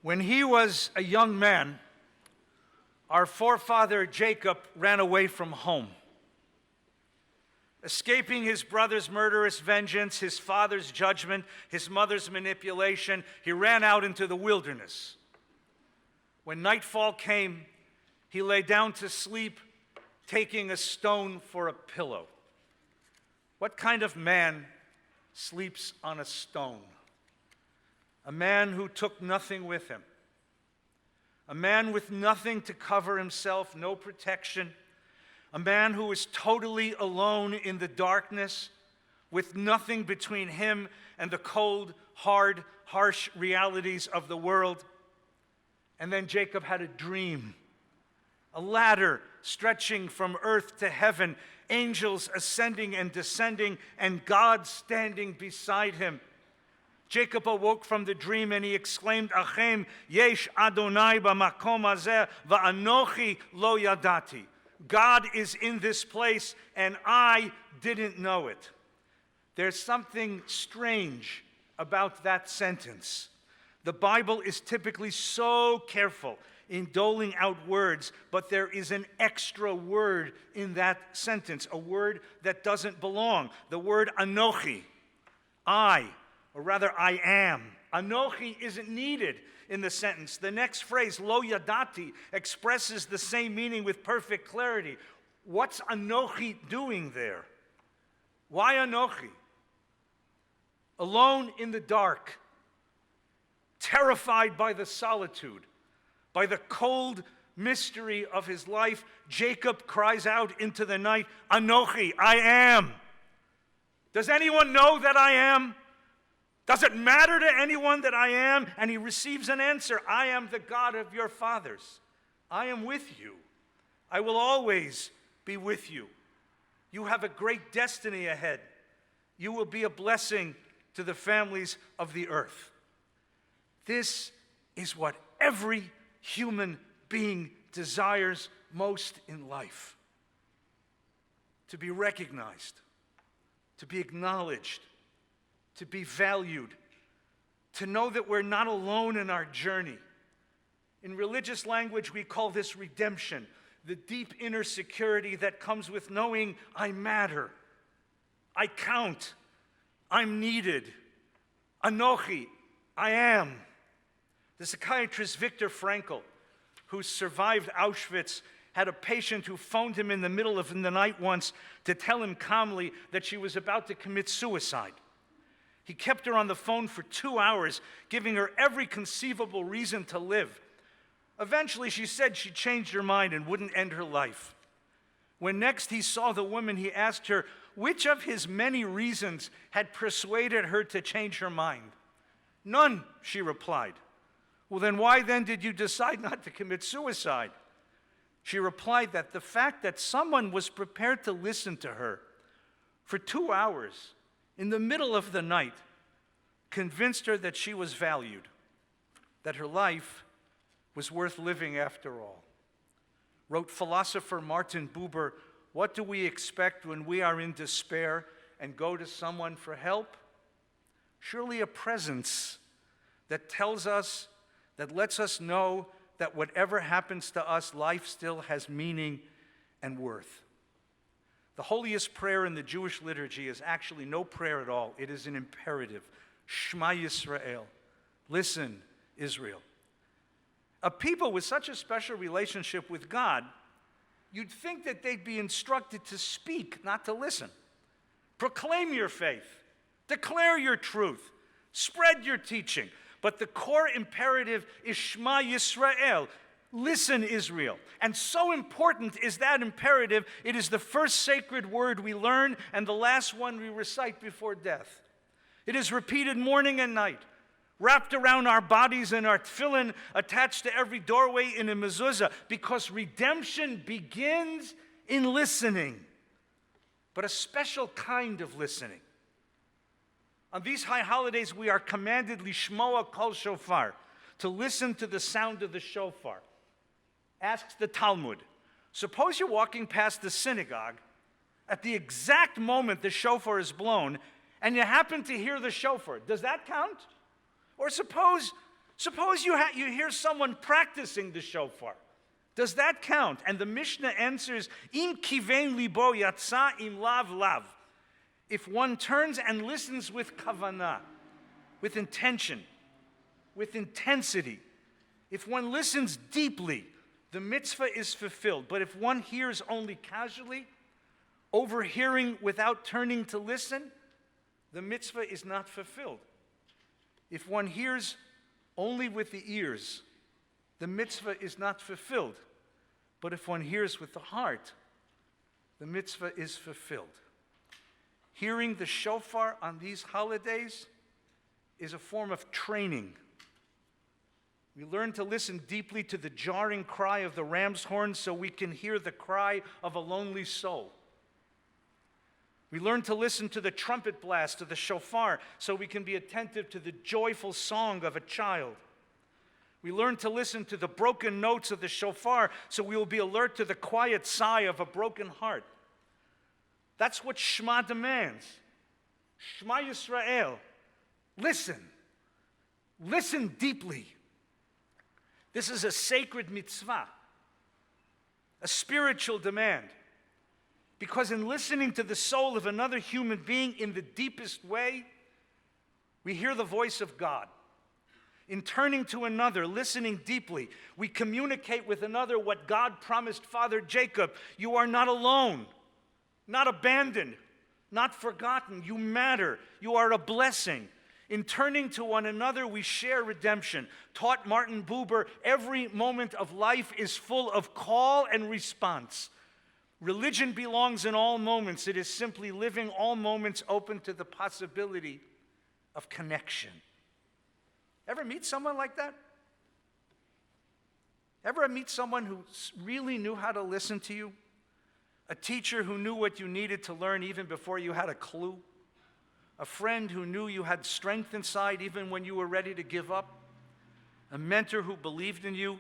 When he was a young man, our forefather Jacob ran away from home. Escaping his brother's murderous vengeance, his father's judgment, his mother's manipulation, he ran out into the wilderness. When nightfall came, he lay down to sleep, taking a stone for a pillow. What kind of man sleeps on a stone? A man who took nothing with him. A man with nothing to cover himself, no protection. A man who is totally alone in the darkness, with nothing between him and the cold, hard, harsh realities of the world. And then Jacob had a dream. A ladder stretching from earth to heaven, angels ascending and descending, and God standing beside him. Jacob awoke from the dream and he exclaimed, Achem, yesh Adonai b'makom hazeh, va'anochi lo yadati. God is in this place and I didn't know it. There's something strange about that sentence. The Bible is typically so careful in doling out words, but there is an extra word in that sentence, a word that doesn't belong. The word anochi, I, or rather I am. Anochi isn't needed in the sentence. The next phrase, lo yadati, expresses the same meaning with perfect clarity. What's anochi doing there? Why anochi? Alone in the dark, terrified by the solitude, by the cold mystery of his life, Jacob cries out into the night, Anochi, I am. Does anyone know that I am? Does it matter to anyone that I am? And he receives an answer, I am the God of your fathers. I am with you. I will always be with you. You have a great destiny ahead. You will be a blessing to the families of the earth. This is what every human being desires most in life. To be recognized, to be acknowledged, to be valued, to know that we're not alone in our journey. In religious language, we call this redemption, the deep inner security that comes with knowing I matter, I count, I'm needed. Anochi, I am. The psychiatrist Viktor Frankl, who survived Auschwitz, had a patient who phoned him in the middle of the night once to tell him calmly that she was about to commit suicide. He kept her on the phone for 2 hours, giving her every conceivable reason to live. Eventually, she said she changed her mind and wouldn't end her life. When next he saw the woman, he asked her which of his many reasons had persuaded her to change her mind. None, she replied. Well, then why then did you decide not to commit suicide? She replied that the fact that someone was prepared to listen to her for 2 hours in the middle of the night convinced her that she was valued, that her life was worth living after all. Wrote philosopher Martin Buber, what do we expect when we are in despair and go to someone for help? Surely a presence that tells us, that lets us know that whatever happens to us, life still has meaning and worth. The holiest prayer in the Jewish liturgy is actually no prayer at all. It is an imperative. Shma Yisrael. Listen, Israel. A people with such a special relationship with God, you'd think that they'd be instructed to speak, not to listen. Proclaim your faith. Declare your truth. Spread your teaching. But the core imperative is Shma Yisrael. Listen, Israel. And so important is that imperative, it is the first sacred word we learn and the last one we recite before death. It is repeated morning and night, wrapped around our bodies in our tefillin, attached to every doorway in a mezuzah, because redemption begins in listening, but a special kind of listening. On these high holidays, we are commanded lishmoa kol shofar, to listen to the sound of the shofar. Asks the Talmud, suppose you're walking past the synagogue at the exact moment the shofar is blown, and you happen to hear the shofar. Does that count? Or suppose Suppose you hear someone practicing the shofar. Does that count? And the Mishnah answers, Im kivein libo yatsa im lav lav. If one turns and listens with kavanah, with intention, with intensity, if one listens deeply, the mitzvah is fulfilled. But if one hears only casually, overhearing without turning to listen, the mitzvah is not fulfilled. If one hears only with the ears, the mitzvah is not fulfilled. But if one hears with the heart, the mitzvah is fulfilled. Hearing the shofar on these holidays is a form of training. We learn to listen deeply to the jarring cry of the ram's horn so we can hear the cry of a lonely soul. We learn to listen to the trumpet blast of the shofar so we can be attentive to the joyful song of a child. We learn to listen to the broken notes of the shofar so we will be alert to the quiet sigh of a broken heart. That's what Shma demands. Shma Yisrael. Listen. Listen deeply. This is a sacred mitzvah, a spiritual demand. Because in listening to the soul of another human being in the deepest way, we hear the voice of God. In turning to another, listening deeply, we communicate with another what God promised Father Jacob. You are not alone, not abandoned, not forgotten. You matter. You are a blessing. In turning to one another, we share redemption. Taught Martin Buber, every moment of life is full of call and response. Religion belongs in all moments. It is simply living all moments open to the possibility of connection. Ever meet someone like that? Ever meet someone who really knew how to listen to you? A teacher who knew what you needed to learn even before you had a clue? A friend who knew you had strength inside even when you were ready to give up? A mentor who believed in you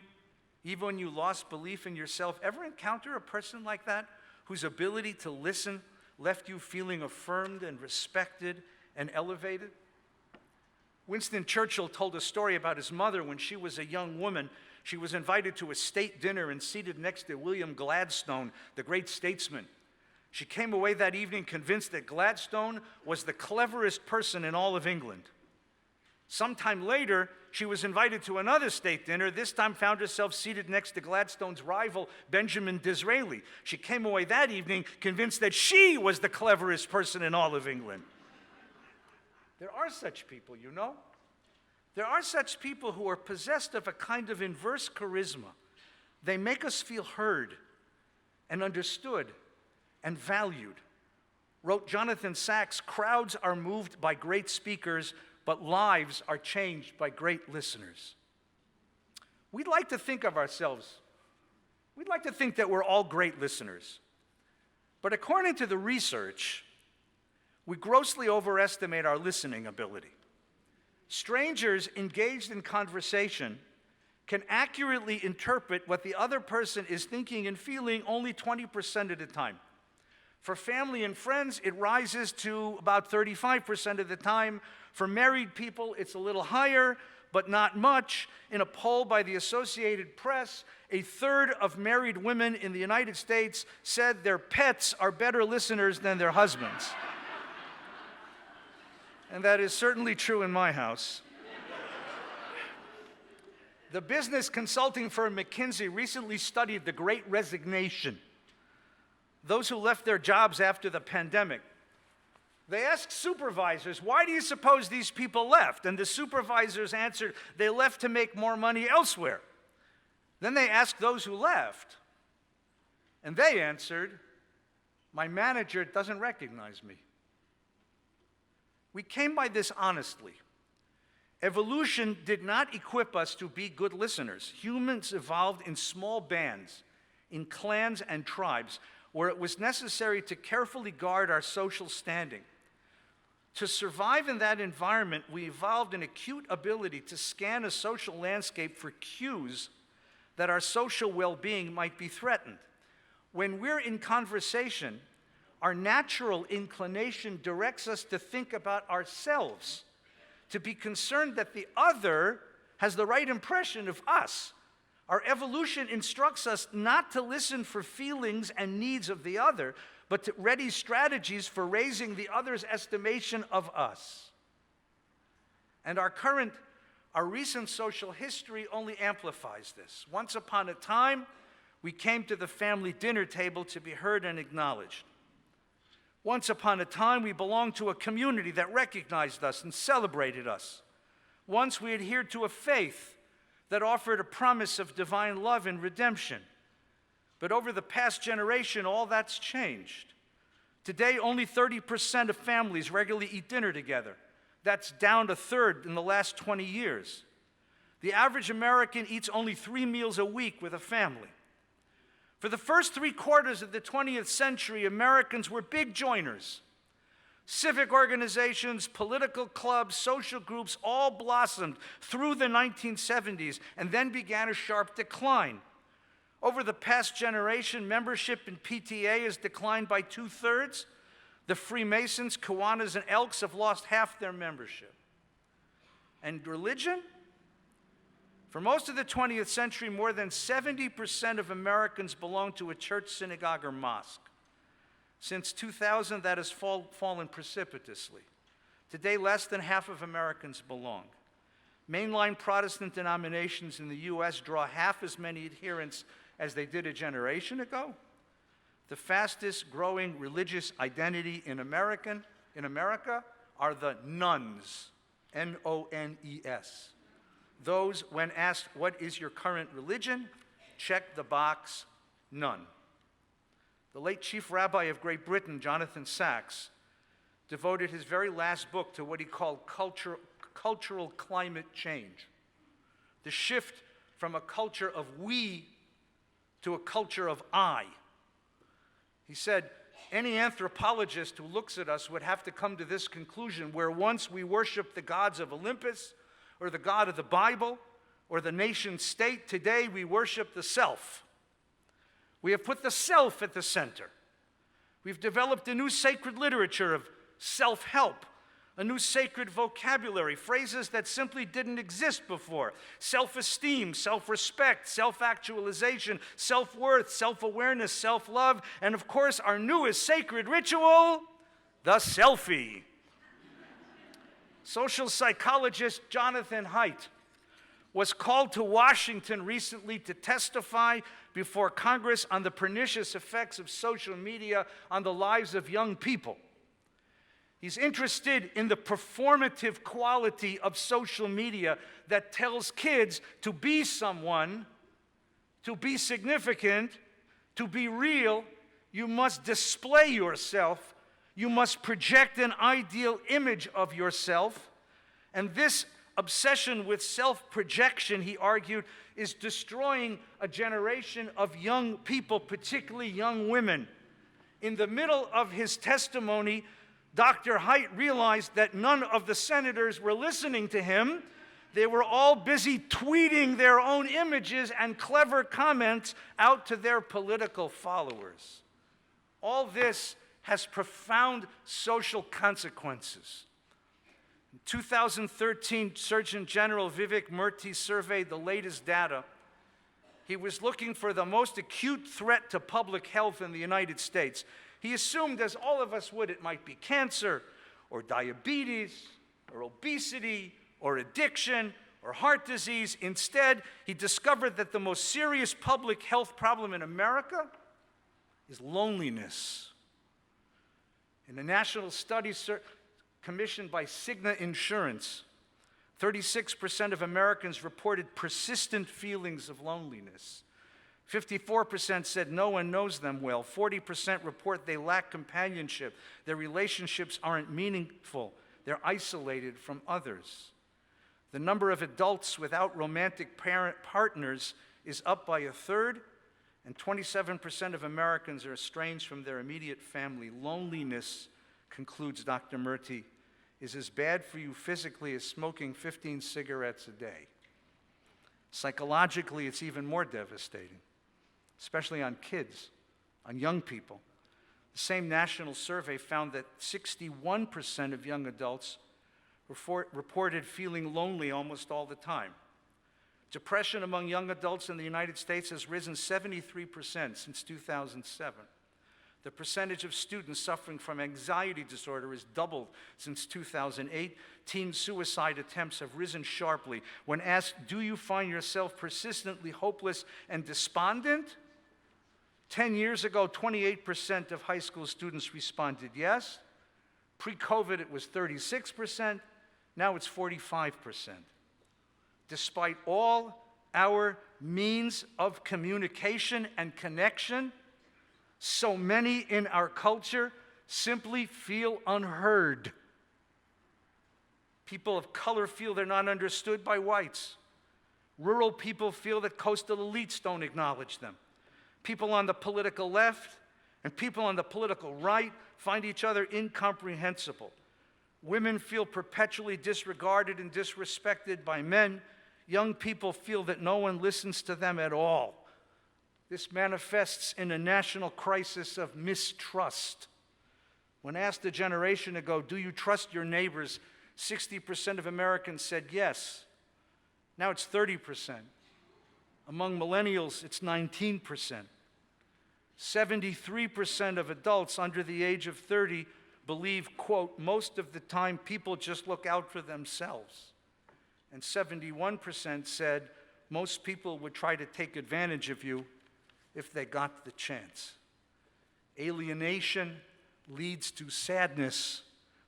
even when you lost belief in yourself? Ever encounter a person like that whose ability to listen left you feeling affirmed and respected and elevated? Winston Churchill told a story about his mother when she was a young woman. She was invited to a state dinner and seated next to William Gladstone, the great statesman. She came away that evening convinced that Gladstone was the cleverest person in all of England. Sometime later, she was invited to another state dinner, this time found herself seated next to Gladstone's rival, Benjamin Disraeli. She came away that evening convinced that she was the cleverest person in all of England. There are such people, you know. There are such people who are possessed of a kind of inverse charisma. They make us feel heard and understood and valued. Wrote Jonathan Sacks, crowds are moved by great speakers, but lives are changed by great listeners. We'd like to think of ourselves, we'd like to think that we're all great listeners. But according to the research, we grossly overestimate our listening ability. Strangers engaged in conversation can accurately interpret what the other person is thinking and feeling only 20% of the time. For family and friends, it rises to about 35% of the time. For married people, it's a little higher, but not much. In a poll by the Associated Press, a third of married women in the United States said their pets are better listeners than their husbands. And that is certainly true in my house. The business consulting firm McKinsey recently studied the Great Resignation, those who left their jobs after the pandemic. They asked supervisors, why do you suppose these people left? And the supervisors answered, they left to make more money elsewhere. Then they asked those who left, and they answered, my manager doesn't recognize me. We came by this honestly. Evolution did not equip us to be good listeners. Humans evolved in small bands, in clans and tribes, where it was necessary to carefully guard our social standing. To survive in that environment, we evolved an acute ability to scan a social landscape for cues that our social well-being might be threatened. When we're in conversation, our natural inclination directs us to think about ourselves, to be concerned that the other has the right impression of us. Our evolution instructs us not to listen for feelings and needs of the other, but to ready strategies for raising the other's estimation of us. And our recent social history only amplifies this. Once upon a time, we came to the family dinner table to be heard and acknowledged. Once upon a time, we belonged to a community that recognized us and celebrated us. Once we adhered to a faith that offered a promise of divine love and redemption. But over the past generation, all that's changed. Today, only 30% of families regularly eat dinner together. That's down to a third in the last 20 years. The average American eats only 3 meals a week with a family. For the first 3/4 of the 20th century, Americans were big joiners. Civic organizations, political clubs, social groups all blossomed through the 1970s and then began a sharp decline. Over the past generation, membership in PTA has declined by 2/3. The Freemasons, Kiwanis, and Elks have lost half their membership. And religion? For most of the 20th century, more than 70% of Americans belong to a church, synagogue, or mosque. Since 2000, that has fallen precipitously. Today, less than half of Americans belong. Mainline Protestant denominations in the U.S. draw half as many adherents as they did a generation ago. The fastest growing religious identity in America are the nones, N-O-N-E-S. Those, when asked, what is your current religion, check the box, none. The late Chief Rabbi of Great Britain, Jonathan Sacks, devoted his very last book to what he called cultural climate change. The shift from a culture of we to a culture of I. He said, any anthropologist who looks at us would have to come to this conclusion, where once we worshiped the gods of Olympus, or the God of the Bible, or the nation state, today we worship the self. We have put the self at the center. We've developed a new sacred literature of self-help, a new sacred vocabulary, phrases that simply didn't exist before. Self-esteem, self-respect, self-actualization, self-worth, self-awareness, self-love, and of course our newest sacred ritual, the selfie. Social psychologist Jonathan Haidt was called to Washington recently to testify before Congress on the pernicious effects of social media on the lives of young people. He's interested in the performative quality of social media that tells kids to be someone, to be significant, to be real, you must display yourself. You must project an ideal image of yourself. And this obsession with self-projection, he argued, is destroying a generation of young people, particularly young women. In the middle of his testimony, Dr. Haidt realized that none of the senators were listening to him. They were all busy tweeting their own images and clever comments out to their political followers. All this has profound social consequences. In 2013, Surgeon General Vivek Murthy surveyed the latest data. He was looking for the most acute threat to public health in the United States. He assumed, as all of us would, it might be cancer, or diabetes, or obesity, or addiction, or heart disease. Instead, he discovered that the most serious public health problem in America is loneliness. In a national study commissioned by Cigna Insurance, 36% of Americans reported persistent feelings of loneliness. 54% said no one knows them well. 40% report they lack companionship. Their relationships aren't meaningful. They're isolated from others. The number of adults without romantic partners is up by 1/3, and 27% of Americans are estranged from their immediate family. Loneliness, concludes Dr. Murthy, is as bad for you physically as smoking 15 cigarettes a day. Psychologically, it's even more devastating, especially on kids, on young people. The same national survey found that 61% of young adults reported feeling lonely almost all the time. Depression among young adults in the United States has risen 73% since 2007. The percentage of students suffering from anxiety disorder has doubled since 2008. Teen suicide attempts have risen sharply. When asked, do you find yourself persistently hopeless and despondent? 10 years ago, 28% of high school students responded yes. Pre-COVID, it was 36%. Now it's 45%. Despite all our means of communication and connection, so many in our culture simply feel unheard. People of color feel they're not understood by whites. Rural people feel that coastal elites don't acknowledge them. People on the political left and people on the political right find each other incomprehensible. Women feel perpetually disregarded and disrespected by men. Young people feel that no one listens to them at all. This manifests in a national crisis of mistrust. When asked a generation ago, do you trust your neighbors? 60% of Americans said yes. Now it's 30%. Among millennials, it's 19%. 73% of adults under the age of 30 believe, quote, most of the time people just look out for themselves. And 71% said most people would try to take advantage of you if they got the chance. Alienation leads to sadness,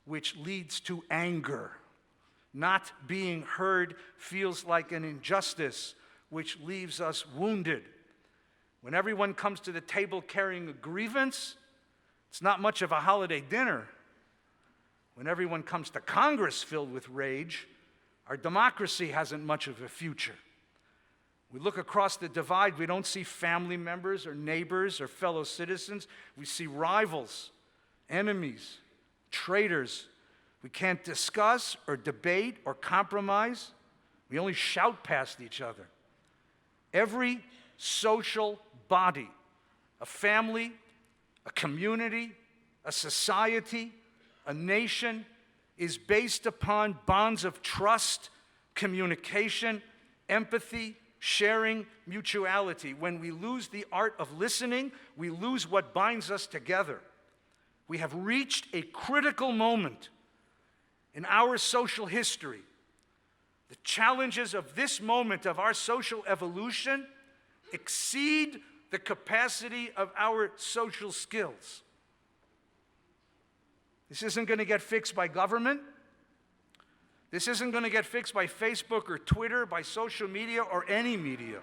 which leads to anger. Not being heard feels like an injustice, which leaves us wounded. When everyone comes to the table carrying a grievance, it's not much of a holiday dinner. When everyone comes to Congress filled with rage, our democracy hasn't much of a future. We look across the divide, we don't see family members or neighbors or fellow citizens. We see rivals, enemies, traitors. We can't discuss or debate or compromise. We only shout past each other. Every social body, a family, a community, a society, a nation, is based upon bonds of trust, communication, empathy, sharing, mutuality. When we lose the art of listening, we lose what binds us together. We have reached a critical moment in our social history. The challenges of this moment of our social evolution exceed the capacity of our social skills. This isn't going to get fixed by government. This isn't going to get fixed by Facebook or Twitter, by social media or any media.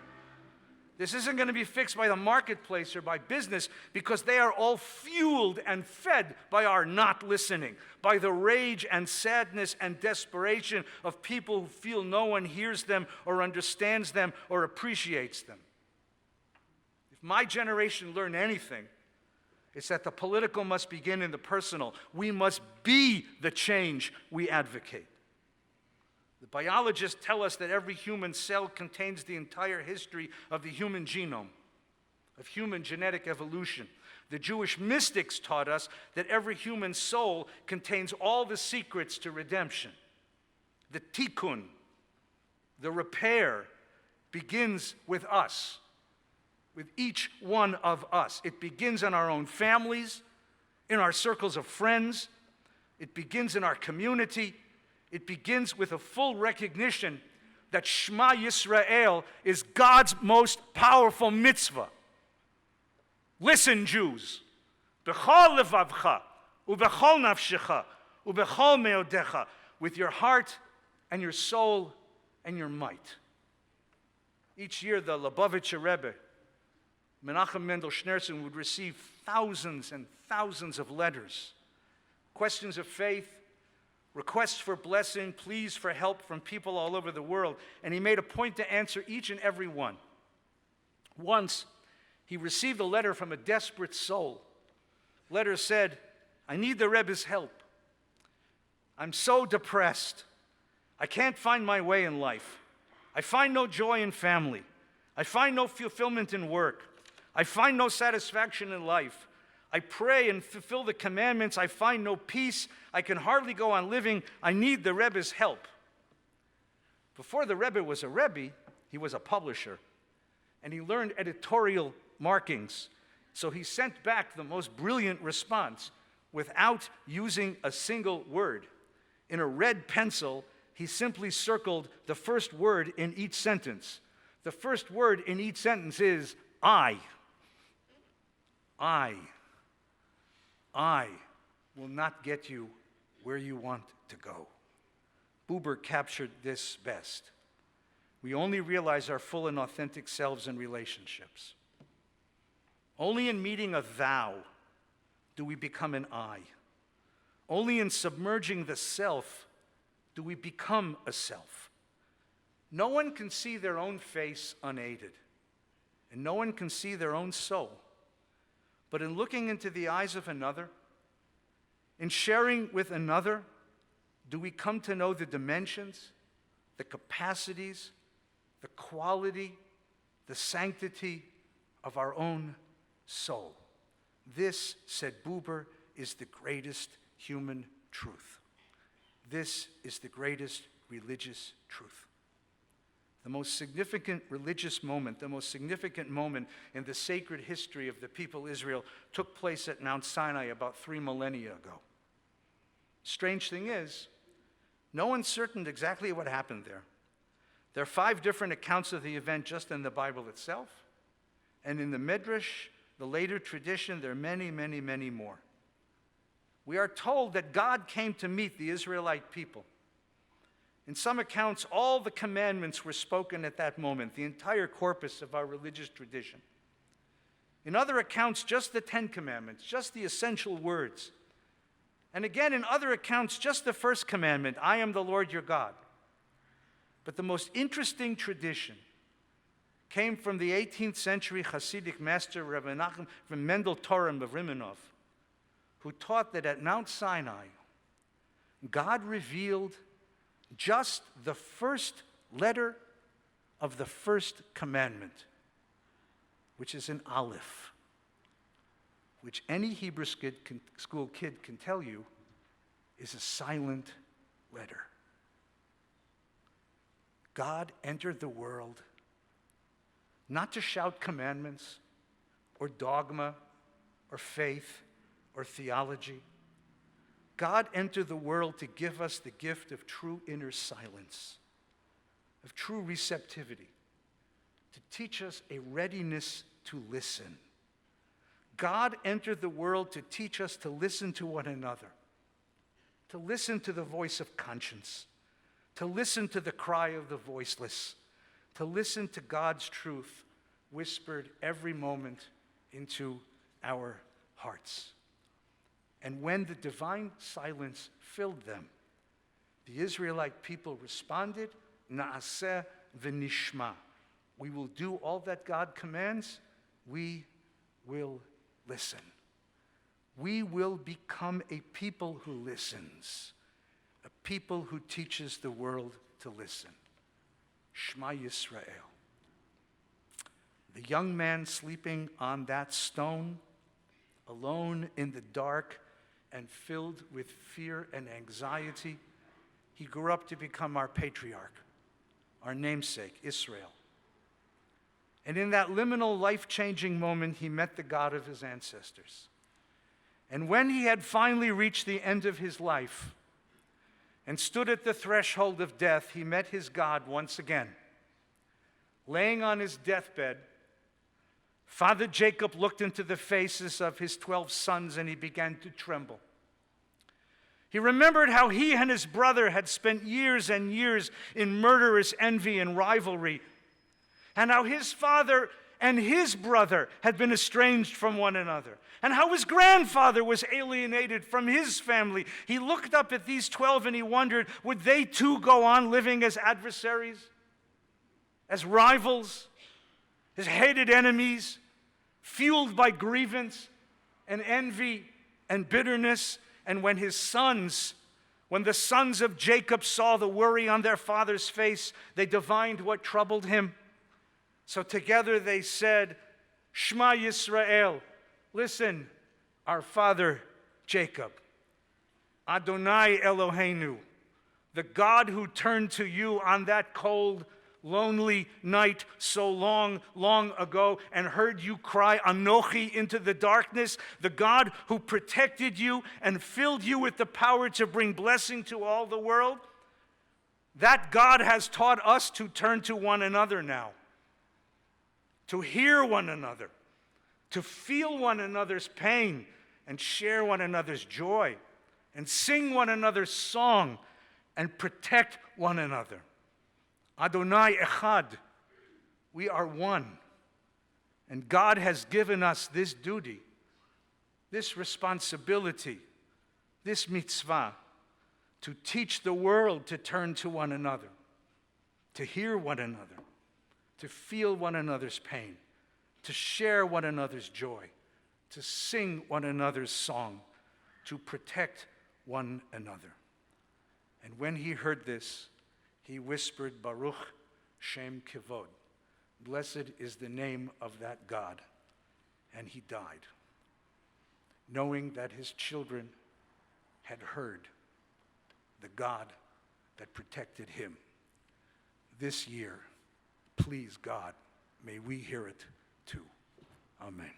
This isn't going to be fixed by the marketplace or by business, because they are all fueled and fed by our not listening, by the rage and sadness and desperation of people who feel no one hears them or understands them or appreciates them. If my generation learned anything, it's that the political must begin in the personal. We must be the change we advocate. The biologists tell us that every human cell contains the entire history of the human genome, of human genetic evolution. The Jewish mystics taught us that every human soul contains all the secrets to redemption. The tikkun, the repair, begins with us, with each one of us. It begins in our own families, in our circles of friends. It begins in our community. It begins with a full recognition that Shma Yisrael is God's most powerful mitzvah. Listen, Jews. B'chol levavcha, u'b'chol nafshecha, u'b'chol meodecha, with your heart and your soul and your might. Each year, the Lubavitcher Rebbe, Menachem Mendel Schneerson, would receive thousands and thousands of letters, questions of faith, requests for blessing, pleas for help from people all over the world, and he made a point to answer each and every one. Once, he received a letter from a desperate soul. The letter said, I need the Rebbe's help. I'm so depressed. I can't find my way in life. I find no joy in family. I find no fulfillment in work. I find no satisfaction in life. I pray and fulfill the commandments. I find no peace. I can hardly go on living. I need the Rebbe's help. Before the Rebbe was a Rebbe, He was a publisher, and he learned editorial markings. So he sent back the most brilliant response without using a single word. In a red pencil, he simply circled the first word in each sentence. The first word in each sentence is I. I will not get you where you want to go. Buber captured this best. We only realize our full and authentic selves in relationships. Only in meeting a thou do we become an I. Only in submerging the self do we become a self. No one can see their own face unaided, and no one can see their own soul. But in looking into the eyes of another, in sharing with another, do we come to know the dimensions, the capacities, the quality, the sanctity of our own soul. This, said Buber, is the greatest human truth. This is the greatest religious truth. The most significant religious moment, the most significant moment in the sacred history of the people Israel took place at Mount Sinai about 3 millennia ago. Strange thing is, no one's certain exactly what happened there. There are 5 different accounts of the event just in the Bible itself, and in the Midrash, the later tradition, there are many, many, many more. We are told that God came to meet the Israelite people. In some accounts, all the commandments were spoken at that moment, the entire corpus of our religious tradition. In other accounts, just the 10 commandments, just the essential words. And again, in other accounts, just the first commandment, I am the Lord your God. But the most interesting tradition came from the 18th century Hasidic master, Rabbi Nachum from Mendel Torah of Rimanov, who taught that at Mount Sinai, God revealed just the first letter of the first commandment, which is an Aleph, which any Hebrew school kid can tell you is a silent letter. God entered the world not to shout commandments or dogma or faith or theology. God entered the world to give us the gift of true inner silence, of true receptivity, to teach us a readiness to listen. God entered the world to teach us to listen to one another, to listen to the voice of conscience, to listen to the cry of the voiceless, to listen to God's truth whispered every moment into our hearts. And when the divine silence filled them, the Israelite people responded, Na'aseh v'nishma. We will do all that God commands. We will listen. We will become a people who listens, a people who teaches the world to listen. Shma Yisrael. The young man sleeping on that stone, alone in the dark and filled with fear and anxiety, he grew up to become our patriarch, our namesake, Israel. And in that liminal, life-changing moment, he met the God of his ancestors. And when he had finally reached the end of his life and stood at the threshold of death, he met his God once again. Laying on his deathbed, Father Jacob looked into the faces of his 12 sons and he began to tremble. He remembered how he and his brother had spent years and years in murderous envy and rivalry, and how his father and his brother had been estranged from one another, and how his grandfather was alienated from his family. He looked up at these 12 and he wondered, would they too go on living as adversaries, as rivals, as hated enemies, fueled by grievance and envy and bitterness? And when the sons of Jacob saw the worry on their father's face, they divined what troubled him. So together they said, Shma Yisrael, listen, our father Jacob, Adonai Eloheinu, the God who turned to you on that cold, lonely night so long, long ago and heard you cry, Anochi, into the darkness, the God who protected you and filled you with the power to bring blessing to all the world, that God has taught us to turn to one another now, to hear one another, to feel one another's pain and share one another's joy and sing one another's song and protect one another. Adonai Echad, we are one. And God has given us this duty, this responsibility, this mitzvah, to teach the world to turn to one another, to hear one another, to feel one another's pain, to share one another's joy, to sing one another's song, to protect one another. And when he heard this, he whispered, Baruch Shem Kivod. Blessed is the name of that God. And he died, knowing that his children had heard the God that protected him. This year, please God, may we hear it too. Amen.